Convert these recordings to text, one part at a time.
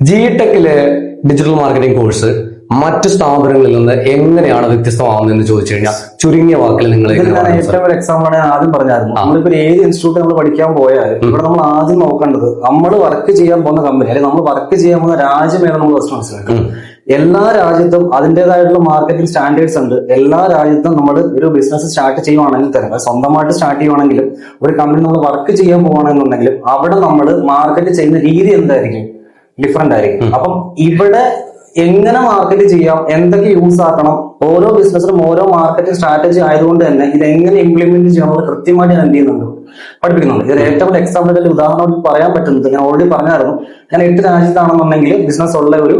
ജിടെക്കിലെ digital marketing course മറ്റു സ്ഥാപനങ്ങളിൽ നിന്ന് എങ്ങനെയാണ് വ്യത്യസ്തമാവുന്നതെന്ന് ചോദിച്ചു കഴിഞ്ഞാൽ ചുരുങ്ങിയ വാക്കിൽ നിങ്ങൾ ഏറ്റവും ഒരു എക്സാമ്പിൾ ആണ് ഞാൻ ആദ്യം പറഞ്ഞായിരുന്നു. നമ്മളിപ്പോ ഏത് ഇൻസ്റ്റിറ്റ്യൂട്ട് നമ്മൾ പഠിക്കാൻ പോയാലും ഇവിടെ നമ്മൾ ആദ്യം നോക്കേണ്ടത് നമ്മൾ വർക്ക് ചെയ്യാൻ പോകുന്ന കമ്പനി അല്ലെങ്കിൽ നമ്മൾ വർക്ക് ചെയ്യാൻ പോകുന്ന രാജ്യം ഏതാണ് നമ്മൾ ഫസ്റ്റ് മനസ്സിലാക്കണം. എല്ലാ രാജ്യത്തും അതിൻ്റെതായിട്ടുള്ള മാർക്കറ്റിംഗ് സ്റ്റാൻഡേർഡ്സ് ഉണ്ട്. എല്ലാ രാജ്യത്തും നമ്മൾ ഒരു ബിസിനസ് സ്റ്റാർട്ട് ചെയ്യുവാണെങ്കിൽ തന്നെ സ്വന്തമായിട്ട് സ്റ്റാർട്ട് ചെയ്യുവാണെങ്കിലും ഒരു കമ്പനി നമ്മൾ വർക്ക് ചെയ്യാൻ പോവാണെന്നുണ്ടെങ്കിലും അവിടെ നമ്മൾ മാർക്കറ്റ് ചെയ്യുന്ന രീതി എന്തായിരിക്കും, ഡിഫറെന്റ് ആയിരിക്കും. അപ്പം ഇവിടെ എങ്ങനെ മാർക്കറ്റ് ചെയ്യാം, എന്തൊക്കെ യൂസ് ആക്കണം, ഓരോ ബിസിനസ്സിനും ഓരോ മാർക്കറ്റിംഗ് സ്ട്രാറ്റജി ആയതുകൊണ്ട് തന്നെ ഇത് എങ്ങനെ ഇംപ്ലിമെന്റ് ചെയ്യണമെന്ന് കൃത്യമായിട്ട് ഞാൻ എന്ത് ചെയ്യുന്നുണ്ട്, പഠിപ്പിക്കുന്നുണ്ട്. ഇത് ഏറ്റവും വലിയ എക്സാമ്പിൾ ഉദാഹരണം പറയാൻ പറ്റുന്നത് ഞാൻ ഓൾറെഡി പറഞ്ഞായിരുന്നു. ഞാൻ 8 രാജ്യത്താണെന്നുണ്ടെങ്കിൽ ബിസിനസ് ഉള്ള ഒരു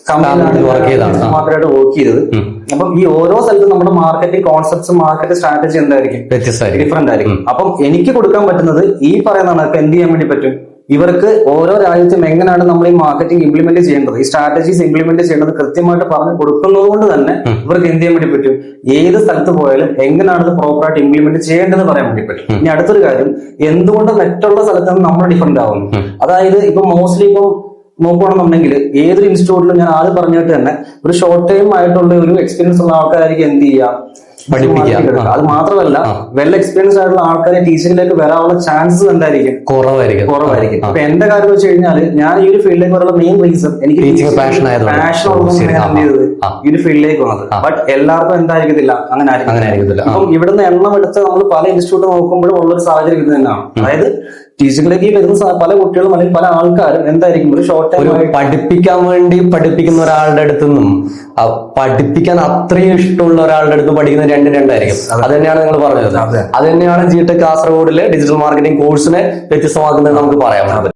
കമ്പനിയിലായിട്ട് വർക്ക് ചെയ്തത്. അപ്പം ഈ ഓരോ സ്ഥലത്തും നമ്മുടെ മാർക്കറ്റിംഗ് കോൺസെപ്റ്റ്സ് മാർക്കറ്റ് സ്ട്രാറ്റജി എന്തായിരിക്കും, ഡിഫറെന്റ് ആയിരിക്കും. അപ്പം എനിക്ക് കൊടുക്കാൻ പറ്റുന്നത് ഈ പറയുന്നതാണ് ഇപ്പൊ എന്ത് ചെയ്യാൻ വേണ്ടി പറ്റും, ഇവർക്ക് ഓരോ രാജ്യത്തും എങ്ങനെയാണ് നമ്മൾ ഈ മാർക്കറ്റിംഗ് ഇംപ്ലിമെന്റ് ചെയ്യേണ്ടത്, ഈ സ്ട്രാറ്റജീസ് ഇംപ്ലിമെന്റ് ചെയ്യേണ്ടത് കൃത്യമായിട്ട് പറഞ്ഞു കൊടുക്കുന്നത് കൊണ്ട് തന്നെ ഇവർക്ക് എന്ത് ചെയ്യാൻ വേണ്ടി പറ്റും, ഏത് സ്ഥലത്ത് പോയാലും എങ്ങനെയാണ് ഇത് പ്രോപ്പറായിട്ട് ഇംപ്ലിമെന്റ് ചെയ്യേണ്ടതെന്ന് പറയാൻ വേണ്ടി പറ്റും. ഇനി അടുത്തൊരു കാര്യം, എന്തുകൊണ്ട് മറ്റുള്ള സ്ഥലത്ത് നിന്ന് നമ്മൾ ഡിഫറെന്റ് ആവുന്നു. അതായത് ഇപ്പൊ മോസ്റ്റ്ലി ഇപ്പൊ നോക്കുകയാണെന്നുണ്ടെങ്കിൽ ഏതൊരു ഇൻസ്റ്റിറ്റ്യൂട്ടിലും ഞാൻ ആദ്യം പറഞ്ഞിട്ട് തന്നെ ഒരു ഷോർട്ട് ടൈം ആയിട്ടുള്ള ഒരു എക്സ്പീരിയൻസ് ഉള്ള ആൾക്കാരായിരിക്കും എന്ത് ചെയ്യുക, പഠിപ്പിക്കുക. അത് മാത്രമല്ല വെൽ എക്സ്പീരിയൻസ് ആയിട്ടുള്ള ആൾക്കാരെ ടീച്ചിങ്ങിലേക്ക് വരാനുള്ള ചാൻസസ് എന്തായിരിക്കും, കുറവായിരിക്കും. അപ്പൊ എന്റെ കാര്യം വെച്ച് കഴിഞ്ഞാൽ ഞാൻ ഈ ഒരു ഫീൽഡിലേക്ക് വരാനുള്ള മെയിൻ റീസൺ എനിക്ക് പാഷൻ ഉള്ളതുകൊണ്ട് ഈ ഒരു ഫീൽഡിലേക്ക് വന്നത്. ബട്ട് എല്ലാവർക്കും എന്തായിരിക്കത്തില്ല, അങ്ങനെ ആയിരിക്കത്തില്ല. അപ്പം ഇവിടുന്ന് എണ്ണം എടുത്ത് നമ്മൾ പല ഇൻസ്റ്റിറ്റ്യൂട്ട് നോക്കുമ്പോഴും ഉള്ളൊരു സാഹചര്യം ഇത് തന്നെയാണ്. അതായത് ടീച്ചിങ്ങിലേക്ക് വരുന്ന പല കുട്ടികളും അല്ലെങ്കിൽ പല ആൾക്കാരും എന്തായിരിക്കും ഒരു ഷോർട്ട് ടൈം പഠിപ്പിക്കാൻ വേണ്ടി പഠിപ്പിക്കുന്ന ഒരാളുടെ അടുത്ത് നിന്നും പഠിപ്പിക്കാൻ അത്രയും ഇഷ്ടമുള്ള ഒരാളുടെ അടുത്ത് പഠിക്കുന്ന രണ്ടായിരിക്കും. അത് തന്നെയാണ് നിങ്ങൾ പറഞ്ഞത്. അത് തന്നെയാണ് ജിടെക് കാസർഗോഡിലെ ഡിജിറ്റൽ മാർക്കറ്റിംഗ് കോഴ്സിനെ വ്യത്യസ്തമാക്കുന്നത് നമുക്ക് പറയാം.